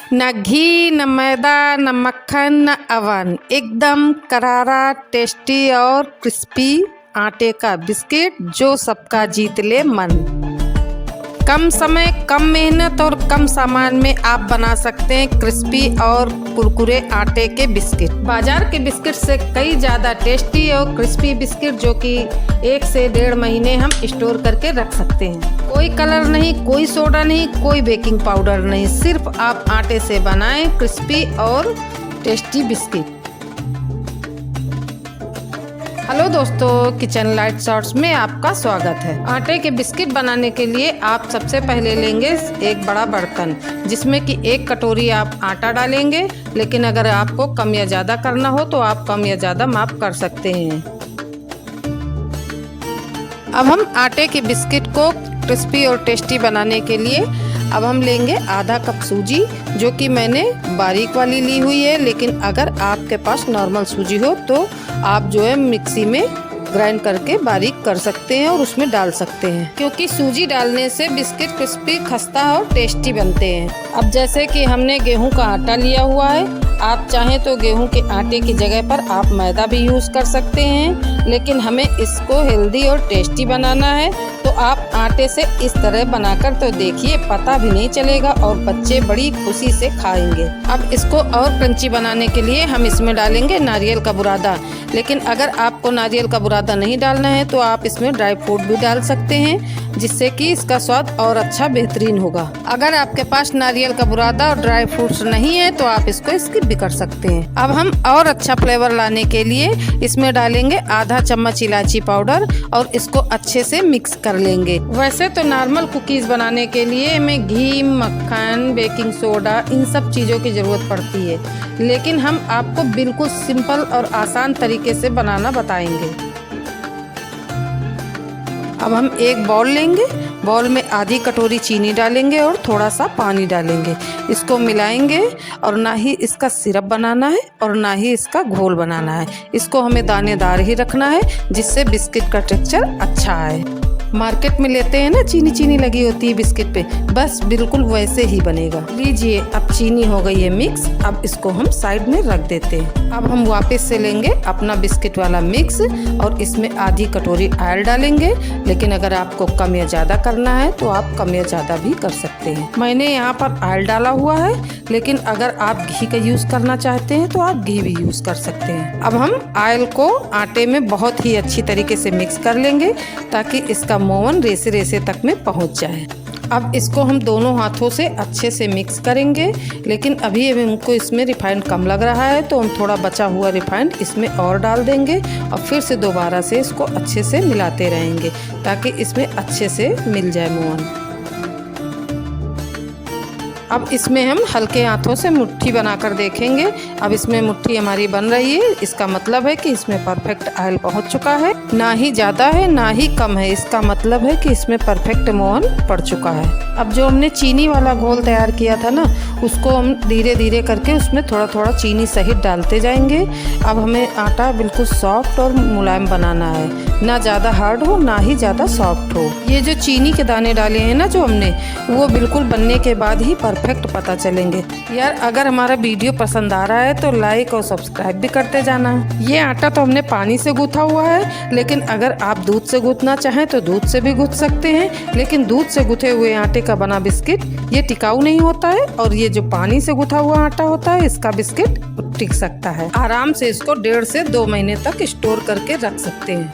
न घी न मैदा न मक्खन न अवन, एकदम करारा टेस्टी और क्रिस्पी आटे का बिस्किट जो सबका जीत ले मन। कम समय कम मेहनत और कम सामान में आप बना सकते हैं क्रिस्पी और कुरकुरे आटे के बिस्किट। बाजार के बिस्किट से कई ज़्यादा टेस्टी और क्रिस्पी बिस्किट जो कि 1 से 1.5 महीने हम स्टोर करके रख सकते हैं। कोई कलर नहीं, कोई सोडा नहीं, कोई बेकिंग पाउडर नहीं, सिर्फ आप आटे से बनाएं क्रिस्पी और टेस्टी बिस्किट। हेलो दोस्तों, किचन लाइट शॉर्ट्स में आपका स्वागत है। आटे के बिस्किट बनाने के लिए आप सबसे पहले लेंगे एक बड़ा बर्तन जिसमें कि 1 कटोरी आप आटा डालेंगे, लेकिन अगर आपको कम या ज़्यादा करना हो तो आप कम या ज़्यादा माप कर सकते हैं। अब हम आटे के बिस्किट को क्रिस्पी और टेस्टी बनाने के लिए अब हम लेंगे आधा कप सूजी, जो कि मैंने बारीक वाली ली हुई है, लेकिन अगर आपके पास नॉर्मल सूजी हो तो आप जो है मिक्सी में ग्राइंड करके बारीक कर सकते हैं और उसमें डाल सकते हैं, क्योंकि सूजी डालने से बिस्किट क्रिस्पी, खस्ता और टेस्टी बनते हैं। अब जैसे कि हमने गेहूं का आटा लिया हुआ है, आप चाहें तो गेहूं के आटे की जगह पर आप मैदा भी यूज़ कर सकते हैं, लेकिन हमें इसको हेल्दी और टेस्टी बनाना है तो आप आटे से इस तरह बनाकर तो देखिए, पता भी नहीं चलेगा और बच्चे बड़ी खुशी से खाएंगे। अब इसको और क्रंची बनाने के लिए हम इसमें डालेंगे नारियल का बुरादा, लेकिन अगर आपको नारियल का बुरादा नहीं डालना है तो आप इसमें ड्राई फ्रूट भी डाल सकते हैं, जिससे कि इसका स्वाद और अच्छा बेहतरीन होगा। अगर आपके पास नारियल का बुरादा और ड्राई फ्रूट्स नहीं है तो आप इसको स्किप भी कर सकते हैं। अब हम और अच्छा फ्लेवर लाने के लिए इसमें डालेंगे आधा चम्मच इलायची पाउडर और इसको अच्छे से मिक्स कर लेंगे। वैसे तो नॉर्मल कुकीज बनाने के लिए हमें घी, मक्खन, बेकिंग सोडा, इन सब चीज़ों की ज़रूरत पड़ती है, लेकिन हम आपको बिल्कुल सिंपल और आसान तरीके से बनाना बताएंगे। अब हम एक बाउल लेंगे, बाउल में आधी कटोरी चीनी डालेंगे और थोड़ा सा पानी डालेंगे। इसको मिलाएंगे और ना ही इसका सिरप बनाना है और ना ही इसका घोल बनाना है। इसको हमें दानेदार ही रखना है, जिससे बिस्किट का टेक्सचर अच्छा आए। मार्केट में लेते हैं ना, चीनी चीनी लगी होती है बिस्किट पे, बस बिल्कुल वैसे ही बनेगा। लीजिए, अब चीनी हो गई है मिक्स, अब इसको हम साइड में रख देते हैं। अब हम वापस से लेंगे अपना बिस्किट वाला मिक्स और इसमें आधी कटोरी ऑयल डालेंगे, लेकिन अगर आपको कम या ज़्यादा करना है तो आप कम या ज़्यादा भी कर सकते हैं। मैंने यहाँ पर ऑयल डाला हुआ है, लेकिन अगर आप घी का यूज़ करना चाहते हैं तो आप घी भी यूज़ कर सकते हैं। अब हम ऑयल को आटे में बहुत ही अच्छी तरीके से मिक्स कर लेंगे ताकि इसका मोवन रेसे रेसे तक में पहुंच जाए। अब इसको हम दोनों हाथों से अच्छे से मिक्स करेंगे, लेकिन अभी हमको इसमें रिफाइंड कम लग रहा है तो हम थोड़ा बचा हुआ रिफाइंड इसमें और डाल देंगे और फिर से दोबारा से इसको अच्छे से मिलाते रहेंगे ताकि इसमें अच्छे से मिल जाए मोवन। अब इसमें हम हल्के हाथों से मुट्ठी बनाकर देखेंगे। अब इसमें मुट्ठी हमारी बन रही है, इसका मतलब है कि इसमें परफेक्ट ऑयल पहुंच चुका है, ना ही ज़्यादा है ना ही कम है। इसका मतलब है कि इसमें परफेक्ट मोहन पड़ चुका है। अब जो हमने चीनी वाला घोल तैयार किया था ना, उसको हम धीरे धीरे करके उसमें थोड़ा थोड़ा चीनी सहित डालते जाएंगे। अब हमें आटा बिल्कुल सॉफ्ट और मुलायम बनाना है, ना ज़्यादा हार्ड हो ना ही ज़्यादा सॉफ्ट हो। ये जो चीनी के दाने डाले हैं ना जो हमने, वो बिल्कुल बनने के बाद ही परफेक्ट पता चलेंगे। यार, अगर हमारा वीडियो पसंद आ रहा है तो लाइक और सब्सक्राइब भी करते जाना। ये आटा तो हमने पानी से गूंथा हुआ है, लेकिन अगर आप दूध से गूंथना चाहें तो दूध से भी गूंथ सकते हैं, लेकिन दूध से गूंथे हुए आटे का बना बिस्किट ये टिकाऊ नहीं होता है, और ये जो पानी से गूंथा हुआ आटा होता है इसका बिस्किट टिक सकता है। आराम से इसको 1.5 से 2 महीने तक स्टोर करके रख सकते हैं।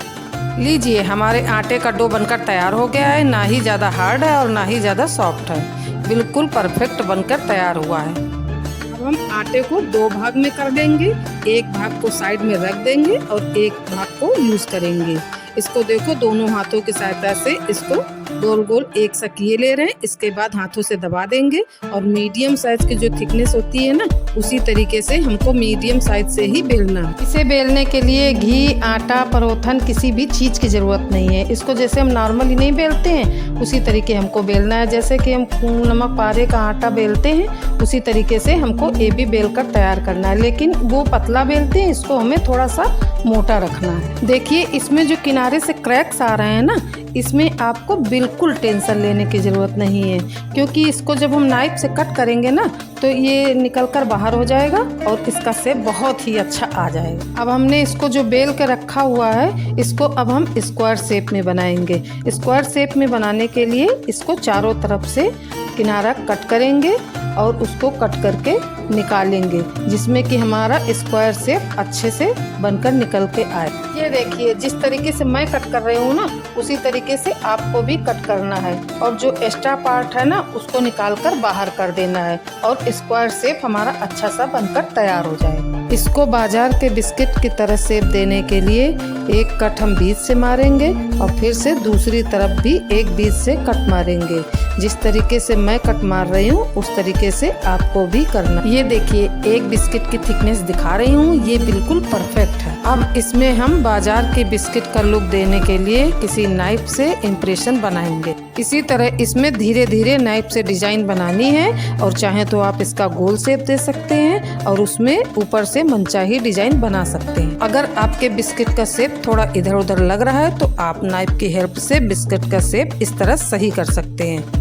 लीजिए, हमारे आटे का डो बनकर तैयार हो गया है, ना ही ज़्यादा हार्ड है और ना ही ज़्यादा सॉफ्ट है, बिल्कुल परफेक्ट बनकर तैयार हुआ है। अब हम आटे को 2 भाग में कर देंगे, एक भाग को साइड में रख देंगे और एक भाग को यूज़ करेंगे। इसको देखो, दोनों हाथों की सहायता से इसको गोल गोल एक सा किए ले रहे हैं। इसके बाद हाथों से दबा देंगे और मीडियम साइज की जो थिकनेस होती है ना, उसी तरीके से हमको मीडियम साइज से ही बेलना है। इसे बेलने के लिए घी, आटा, परोथन किसी भी चीज़ की ज़रूरत नहीं है। इसको जैसे हम नॉर्मली नहीं बेलते हैं उसी तरीके हमको बेलना है। जैसे कि हम नमक पारे का आटा बेलते हैं उसी तरीके से हमको ये भी बेल कर तैयार करना है, लेकिन वो पतला बेलते हैं, इसको हमें थोड़ा सा मोटा रखना है। देखिए, इसमें जो किनारे से क्रैक्स आ रहे हैं ना, इसमें आपको बिल्कुल टेंशन लेने की ज़रूरत नहीं है, क्योंकि इसको जब हम नाइफ से कट करेंगे ना तो ये निकल कर बाहर हो जाएगा और इसका शेप बहुत ही अच्छा आ जाएगा। अब हमने इसको जो बेल के रखा हुआ है, इसको अब हम स्क्वायर शेप में बनाएंगे। स्क्वायर शेप में बनाने के लिए इसको चारों तरफ से किनारा कट करेंगे और उसको कट करके निकालेंगे, जिसमें कि हमारा स्क्वायर शेप अच्छे से बनकर निकल के आए। ये देखिए, जिस तरीके से मैं कट कर रही हूँ ना, उसी तरीके से आपको भी कट करना है और जो एक्स्ट्रा पार्ट है ना उसको निकाल कर बाहर कर देना है और स्क्वायर शेप हमारा अच्छा सा बनकर तैयार हो जाए। इसको बाजार के बिस्किट की तरह शेप देने के लिए एक कट हम बीच से मारेंगे और फिर से दूसरी तरफ भी एक बीच से कट मारेंगे। जिस तरीके से मैं कट मार रही हूँ उस तरीके से आपको भी करना। ये देखिए, एक बिस्किट की थिकनेस दिखा रही हूँ, ये बिल्कुल परफेक्ट है। अब इसमें हम बाजार के बिस्किट का लुक देने के लिए किसी नाइफ से इम्प्रेशन बनाएंगे। इसी तरह इसमें धीरे धीरे नाइफ से डिजाइन बनानी है और चाहे तो आप इसका गोल शेप दे सकते हैं और उसमें ऊपर से मनचाही डिजाइन बना सकते हैं। अगर आपके बिस्किट का शेप थोड़ा इधर उधर लग रहा है तो आप नाइफ की हेल्प से बिस्किट का शेप इस तरह सही कर सकते हैं।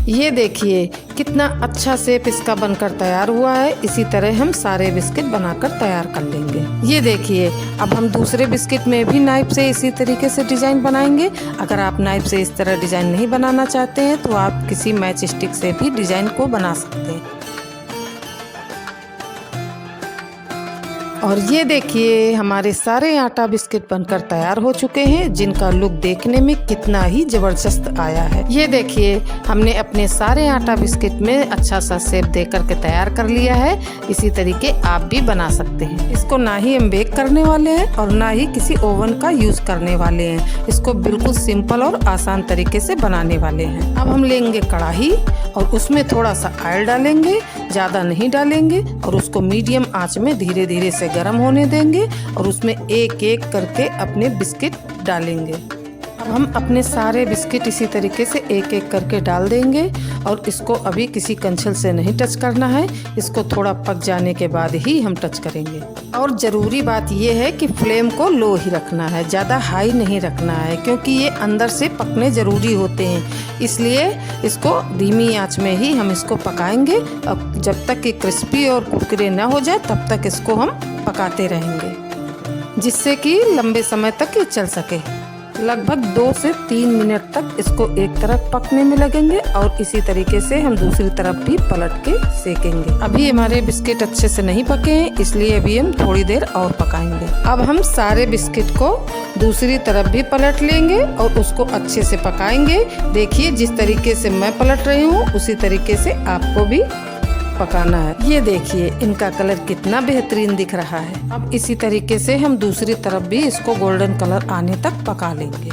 ये देखिए कितना अच्छा शेप इसका बनकर तैयार हुआ है। इसी तरह हम सारे बिस्किट बनाकर तैयार कर लेंगे। ये देखिए, अब हम दूसरे बिस्किट में भी नाइफ से इसी तरीके से डिजाइन बनाएंगे। अगर आप नाइफ से इस तरह डिजाइन नहीं बनाना चाहते हैं तो आप किसी मैच स्टिक से भी डिजाइन को बना सकते हैं। और ये देखिए, हमारे सारे आटा बिस्किट बनकर तैयार हो चुके हैं, जिनका लुक देखने में कितना ही जबरदस्त आया है। ये देखिए, हमने अपने सारे आटा बिस्किट में अच्छा सा शेप दे करके तैयार कर लिया है। इसी तरीके आप भी बना सकते हैं। इसको ना ही हम बेक करने वाले हैं और ना ही किसी ओवन का यूज करने वाले हैं। इसको बिल्कुल सिंपल और आसान तरीके से बनाने वाले हैं। अब हम लेंगे कढ़ाई और उसमें थोड़ा सा ऑयल डालेंगे, ज़्यादा नहीं डालेंगे, और उसको मीडियम आंच में धीरे धीरे से गर्म होने देंगे और उसमें एक एक करके अपने बिस्किट डालेंगे। अब हम अपने सारे बिस्किट इसी तरीके से एक एक करके डाल देंगे और इसको अभी किसी कंछल से नहीं टच करना है। इसको थोड़ा पक जाने के बाद ही हम टच करेंगे। और ज़रूरी बात यह है कि फ्लेम को लो ही रखना है, ज़्यादा हाई नहीं रखना है, क्योंकि ये अंदर से पकने ज़रूरी होते हैं। इसलिए इसको धीमी आंच में ही हम इसको पकाएंगे। अब जब तक ये क्रिस्पी और कुरकुरे ना हो जाए तब तक इसको हम पकाते रहेंगे, जिससे कि लंबे समय तक ये चल सके। लगभग 2 से 3 मिनट तक इसको एक तरफ पकने में लगेंगे और इसी तरीके से हम दूसरी तरफ भी पलट के सेकेंगे। अभी हमारे बिस्किट अच्छे से नहीं पके हैं, इसलिए अभी हम थोड़ी देर और पकाएंगे। अब हम सारे बिस्किट को दूसरी तरफ भी पलट लेंगे और उसको अच्छे से पकाएंगे। देखिए, जिस तरीके से मैं पलट रही हूँ उसी तरीके से आपको भी पकाना है। ये देखिए, इनका कलर कितना बेहतरीन दिख रहा है। अब इसी तरीके से हम दूसरी तरफ भी इसको गोल्डन कलर आने तक पका लेंगे।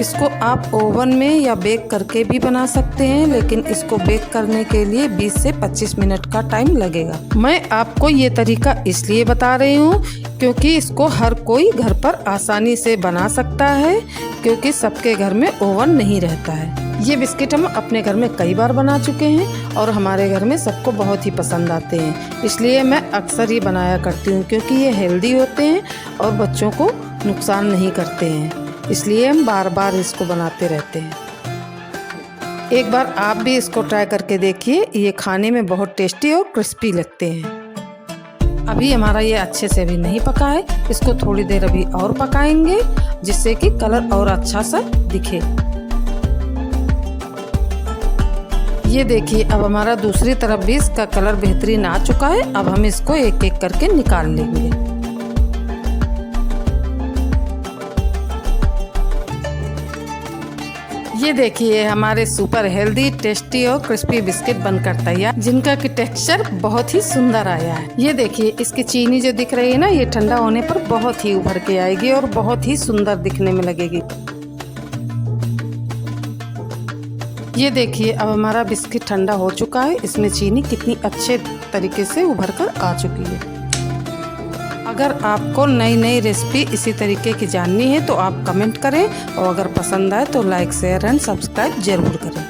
इसको आप ओवन में या बेक करके भी बना सकते हैं, लेकिन इसको बेक करने के लिए 20 से 25 मिनट का टाइम लगेगा। मैं आपको ये तरीका इसलिए बता रही हूँ क्योंकि इसको हर कोई घर पर आसानी से बना सकता है, क्योंकि सबके घर में ओवन नहीं रहता है। ये बिस्किट हम अपने घर में कई बार बना चुके हैं और हमारे घर में सबको बहुत ही पसंद आते हैं। इसलिए मैं अक्सर ये बनाया करती हूँ, क्योंकि ये हेल्दी होते हैं और बच्चों को नुकसान नहीं करते हैं। इसलिए हम बार बार इसको बनाते रहते हैं। एक बार आप भी इसको ट्राई करके देखिए, ये खाने में बहुत टेस्टी और क्रिस्पी लगते हैं। अभी हमारा ये अच्छे से भी नहीं पका है, इसको थोड़ी देर अभी और पकाएंगे, जिससे कि कलर और अच्छा सा दिखे। ये देखिए, अब हमारा दूसरी तरफ भी इसका कलर बेहतरीन आ चुका है। अब हम इसको एक एक करके निकाल लेंगे। ये देखिए, हमारे सुपर हेल्दी, टेस्टी और क्रिस्पी बिस्किट बनकर तैयार, जिनका की टेक्सचर बहुत ही सुंदर आया है। ये देखिए, इसकी चीनी जो दिख रही है ना, ये ठंडा होने पर बहुत ही उभर के आएगी और बहुत ही सुंदर दिखने में लगेगी। ये देखिए, अब हमारा बिस्किट ठंडा हो चुका है। इसमें चीनी कितनी अच्छे तरीके से उभर कर आ चुकी है। अगर आपको नई नई रेसिपी इसी तरीके की जाननी है तो आप कमेंट करें और अगर पसंद आए तो लाइक, शेयर एंड सब्सक्राइब जरूर करें।